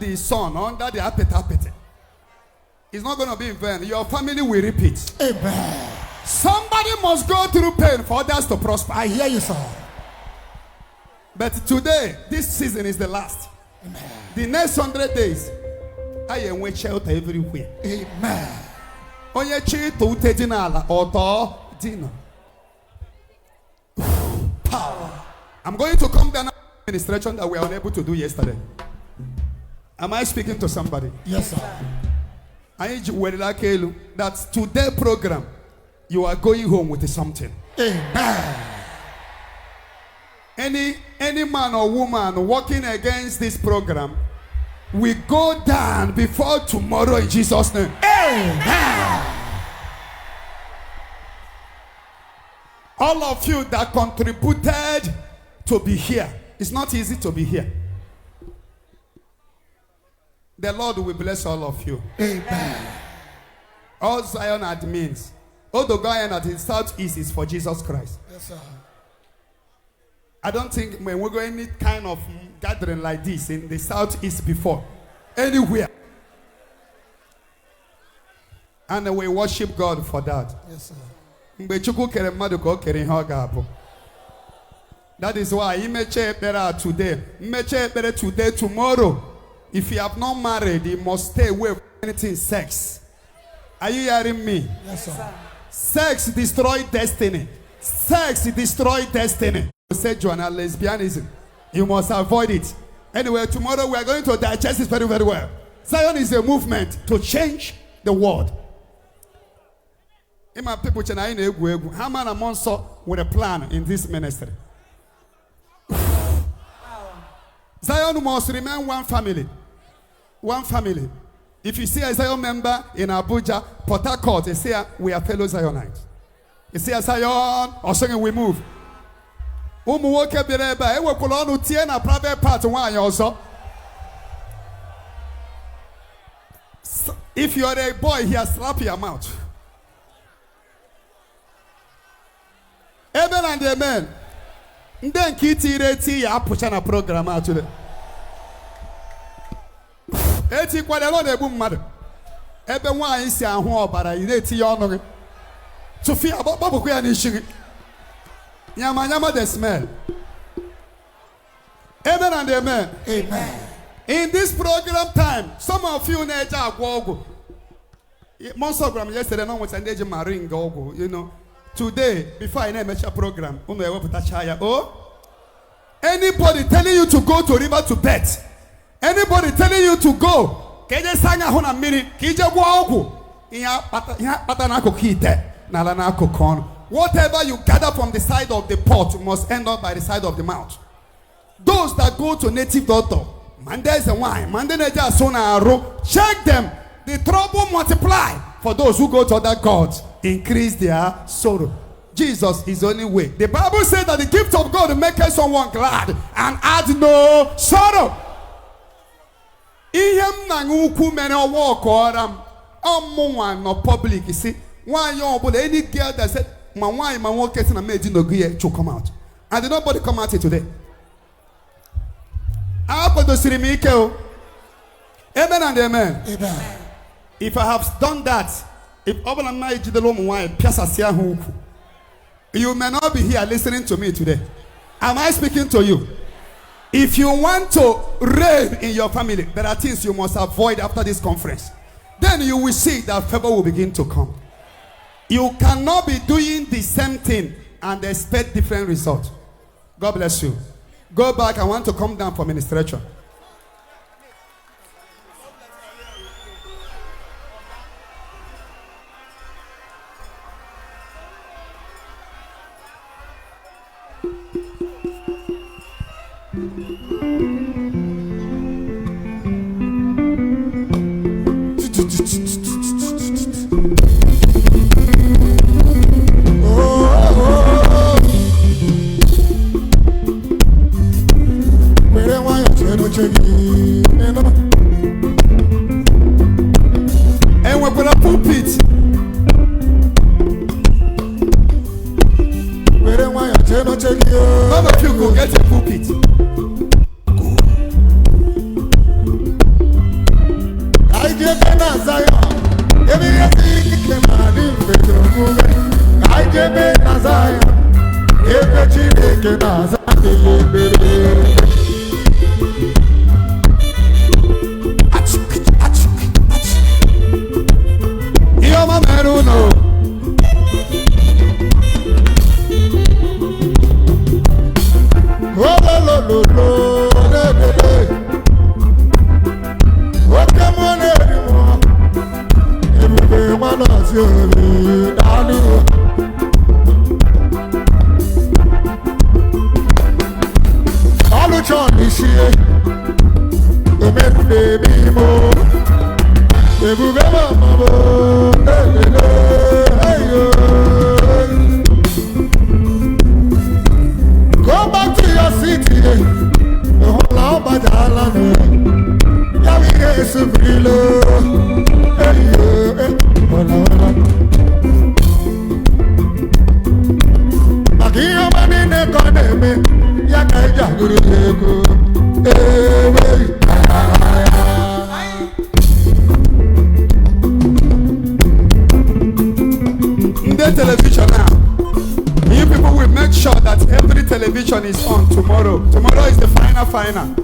the sun, under the appetite. It's not going to be in vain. Your family will repeat. Amen. Somebody must go through pain for others to prosper. I hear you, sir. But today, this season is the last. Amen. The next 100 days, I am with shelter everywhere. Amen. Onye chi to te dinala or dinner. Power. I'm going to come down administration that we were unable to do yesterday. Am I speaking to somebody? Yes, sir. I need you that today program you are going home with something. Amen. Any man or woman working against this program, we go down before tomorrow in Jesus' name. Amen. All of you that contributed to be here, it's not easy to be here. The Lord will bless all of you. Amen. All Zion admins, all the Zion at the southeast is for Jesus Christ. Yes, sir. I don't think when we're going any kind of gathering like this in the southeast before, anywhere. And we worship God for that. Yes, sir. That is why he may check better today. He may check better today, tomorrow. If you have not married, you must stay away from anything sex. Are you hearing me? Yes, sir. Sex destroys destiny. Sex destroys destiny. You said Joanna, lesbianism. You must avoid it. Anyway, tomorrow we are going to digest it very, very well. Zion is a movement to change the world. In my people, how many among us with a plan in this ministry? Zion must remain one family. One family. If you see a Zion member in Abuja, Port Harcourt, you say we are fellow Zionites. You see a Zion, or saying we move. Private part also. If you are a boy here, slap your mouth. Amen and amen. Then Kitty ya push na program out today. Eti kwade lo na ebu mmadu. Ebe nwa isi ahu obara ire ti ya onu. Sofia babu ya ni shiri. Nyama the smell. Amen and amen. Amen. In this program time, some of you na eja agwogo. Monsogram yesterday no was engage marine gogo, you know. Today, before I name a program, anybody telling you to go to river to bet, anybody telling you to go, whatever you gather from the side of the pot must end up by the side of the mouth. Those that go to native doctor, Mondays and wine, check them. The trouble multiply. For those who go to other gods, increase their sorrow. Jesus is the only way. The Bible says that the gift of God makes someone glad and add no sorrow. Ihem na nguku mene walk or no public. You see, why you but any girl that said, my wife, my work getting a made no gear to come out. And did nobody come out here today? Amen and amen. Amen. If I have done that, if you may not be here listening to me today. Am I speaking to you? If you want to reign in your family, there are things you must avoid after this conference. Then you will see that favor will begin to come. You cannot be doing the same thing and expect different results. God bless you. Go back. I want to come down for ministration. Television now. You people will make sure that every television is on tomorrow. Tomorrow is the final.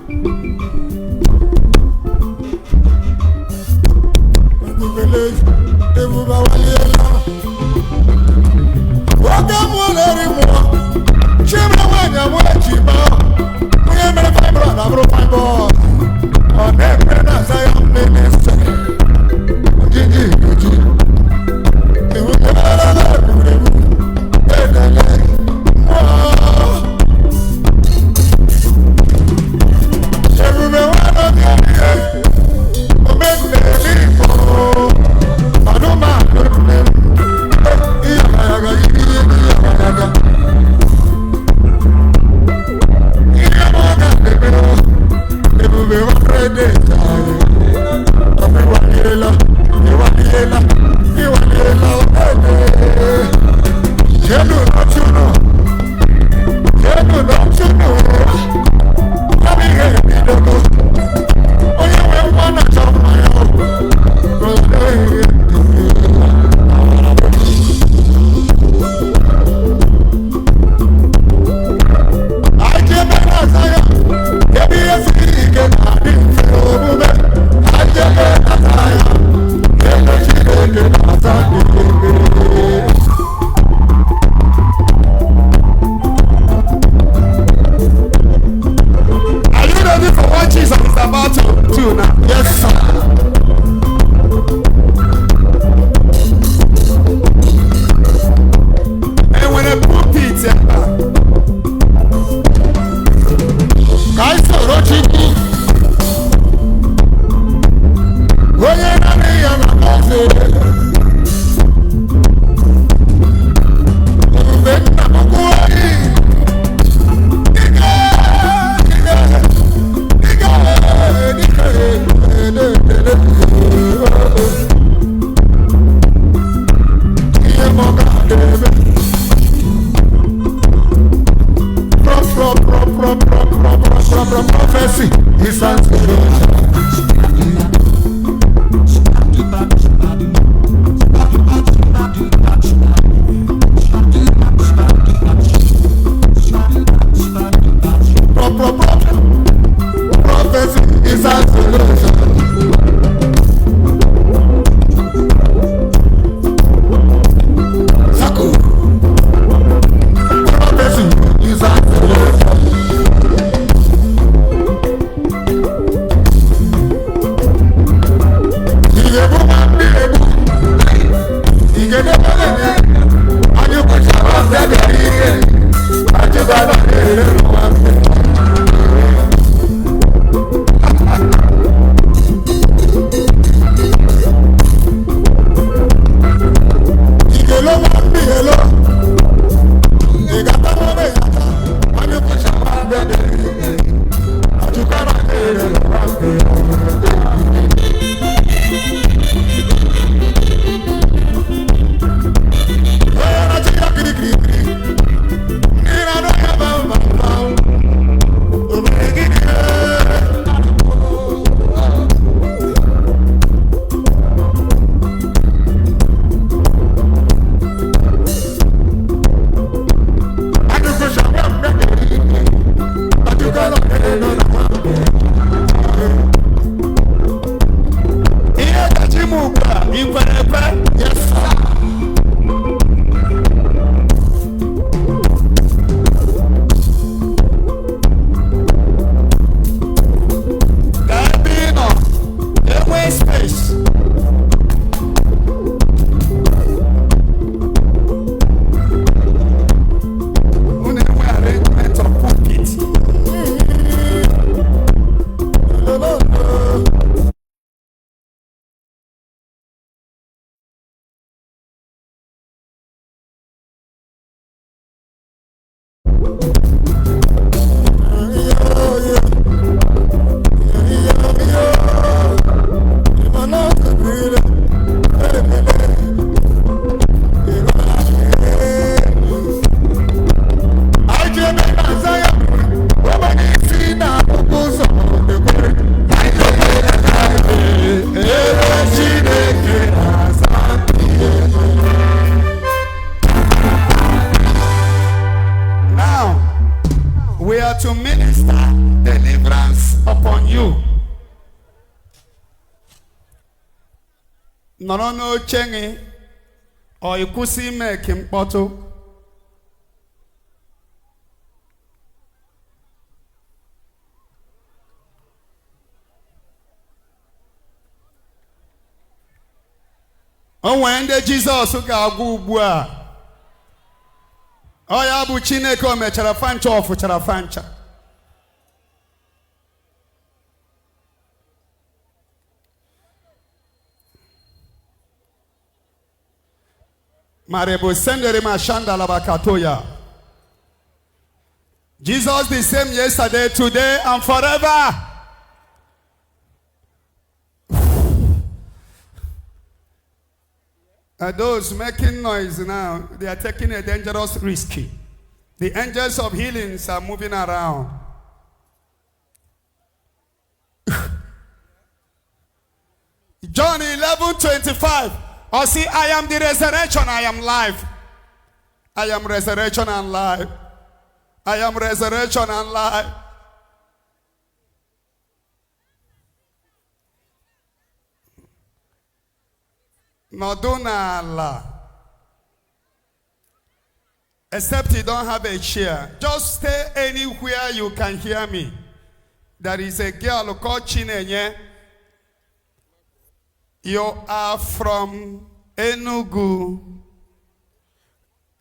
Yes, sir. Space. Arrangement of pulpit. We are to minister deliverance upon you. No chengi or ikusi make poto. When the Jesus who got bua. Oh, ya bu Chineke o mechara fancha of chara fancha. Marebo sendere mashanda labakatoya. Jesus the same yesterday, today, and forever. Those making noise now, they are taking a dangerous risk. The angels of healings are moving around. John 11:25. Oh, see, I am the resurrection, I am life. I am resurrection and life. I am resurrection and life. Nodunala. Except you don't have a chair. Just stay anywhere you can hear me. There is a girl called Chinenye. You are from Enugu,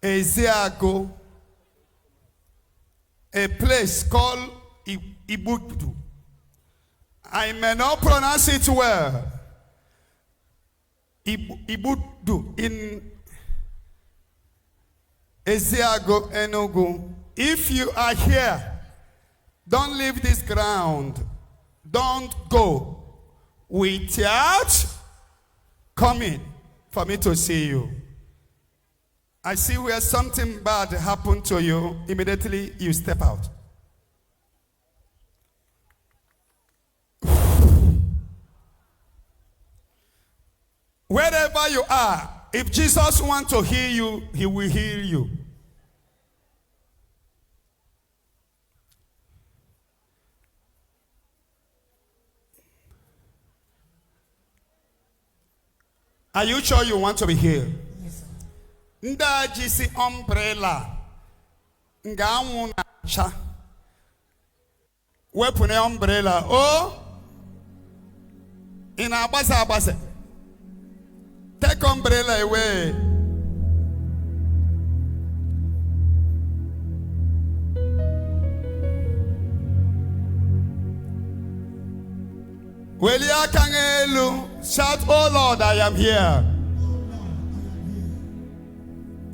Eziago, a place called Ebuka. I may not pronounce it well. Ebuka in Eziago, Enugu. If you are here, don't leave this ground. Don't go without coming for me to see you. I see where something bad happened to you, immediately you step out. Wherever you are, if Jesus wants to heal you, he will heal you. Are you sure you want to be healed? Yes, sir. Nda jisi umbrella. Nga anwụ na-acha. Wepụ na umbrella. Oh! Ị na-agbasa agbasa. Take umbrella away. Welia kangelu. Shout, oh Lord, I am here.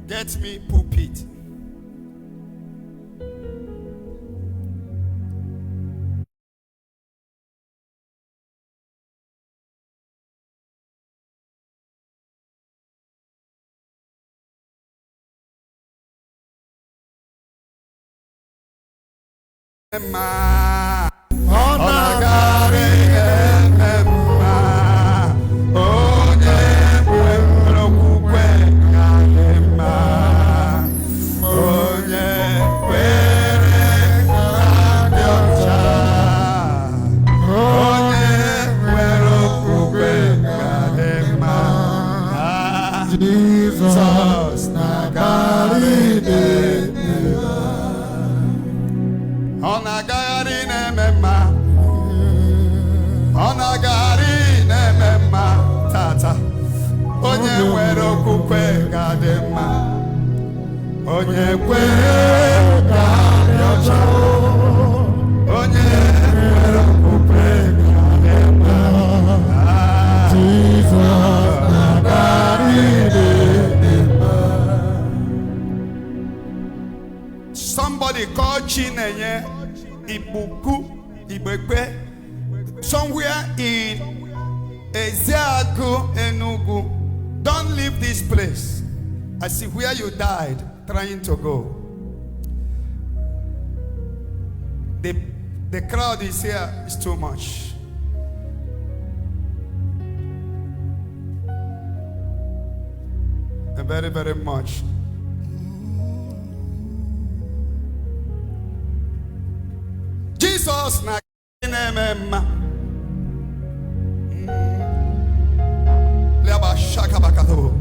Get me pulpit. Emma, Jesus nagari nema. Onagari nemema. Onagari nemema. Tata. Onye nwere okwukwe ga-adịmma. Onye kwere ga-adị ọcha. Onye nwere okwukwe ga-adịmma. Jesus nagari nema. Somebody call Chinenye Ebuka Ebuka somewhere in Ezeagu, Enugu. Don't leave this place. I see where you died trying to go. The crowd is here is too much. Very, very much. Jesus na nemema. Leba shaka bakato.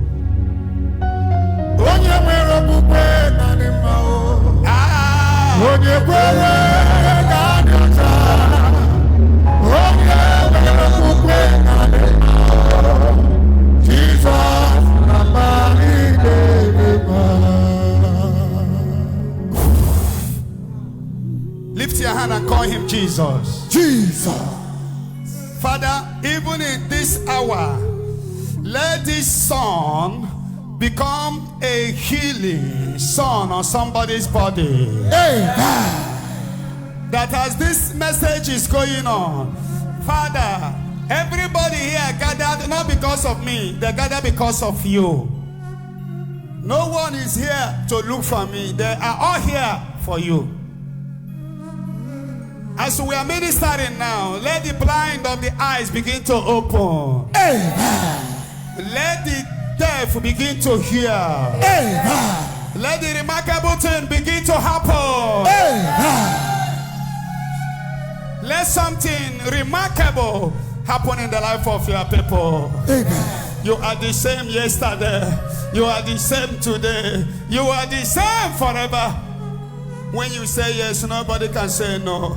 Onye nwere okwukwe ga-adị mma o. Onye kwere ga-adị ọcha. Onye nwere okwukwe ga-adị mma. Jesus nagari nema. Lift your hand and call him Jesus. Jesus. Father, even in this hour, let this song become a healing song on somebody's body. Amen. That as this message is going on, Father, everybody here gathered not because of me, they gathered because of you. No one is here to look for me, they are all here for you. As we are ministering now, let the blind of the eyes begin to open. Amen. Let the deaf begin to hear. Amen. Let the remarkable thing begin to happen. Amen. Let something remarkable happen in the life of your people. Amen. You are the same yesterday. You are the same today. You are the same forever. When you say yes, nobody can say no.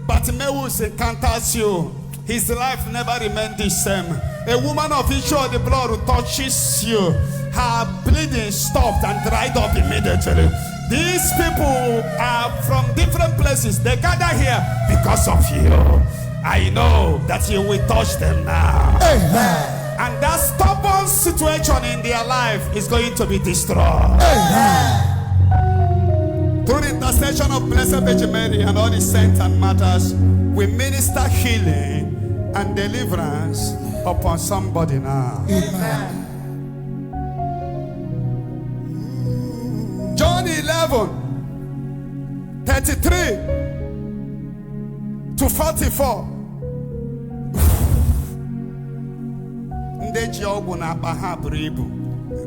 Bartimaeus encounters you. His life never remained the same. A woman of issue of the blood who touches you, her bleeding stopped and dried up immediately. These people are from different places. They gather here because of you. I know that you will touch them now. Amen. And that stubborn situation in their life is going to be destroyed. Amen. Through the intercession of Blessed Virgin Mary and all the saints and martyrs, we minister healing and deliverance upon somebody now. Amen. John 11:33 to 44.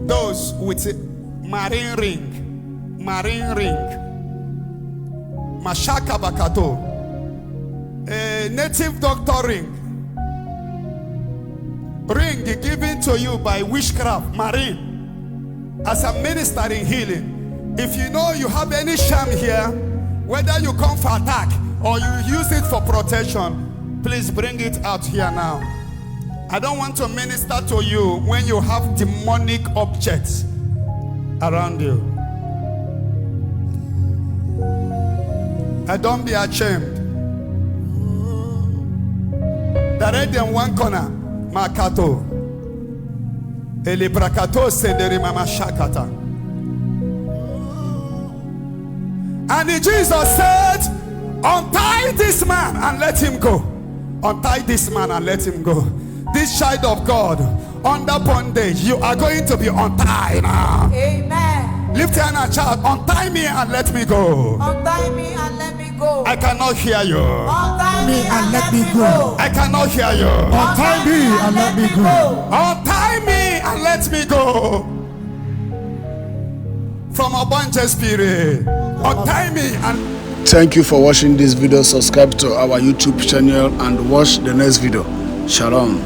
Those with marine ring, Mashaka Bakato, a native doctor ring given to you by witchcraft, marine, as a minister in healing. If you know you have any sham here, whether you come for attack or you use it for protection, please bring it out here now. I don't want to minister to you when you have demonic objects around you. And don't be ashamed. Direct in one corner, Makato. Elibrakato Sederi Mama Shakata. And Jesus said, untie this man and let him go. Untie this man and let him go. This child of God under bondage, you are going to be untied now. Amen. Lift your hand and shout, untie me and let me go. Untie me and let me go. I cannot hear you. Untie me and let me go. I cannot hear you. Untie me and let me go. Untie me and let me go. From a bunch of spirit. Untie me and Thank you for watching this video. Subscribe to our YouTube channel and watch the next video. Shalom.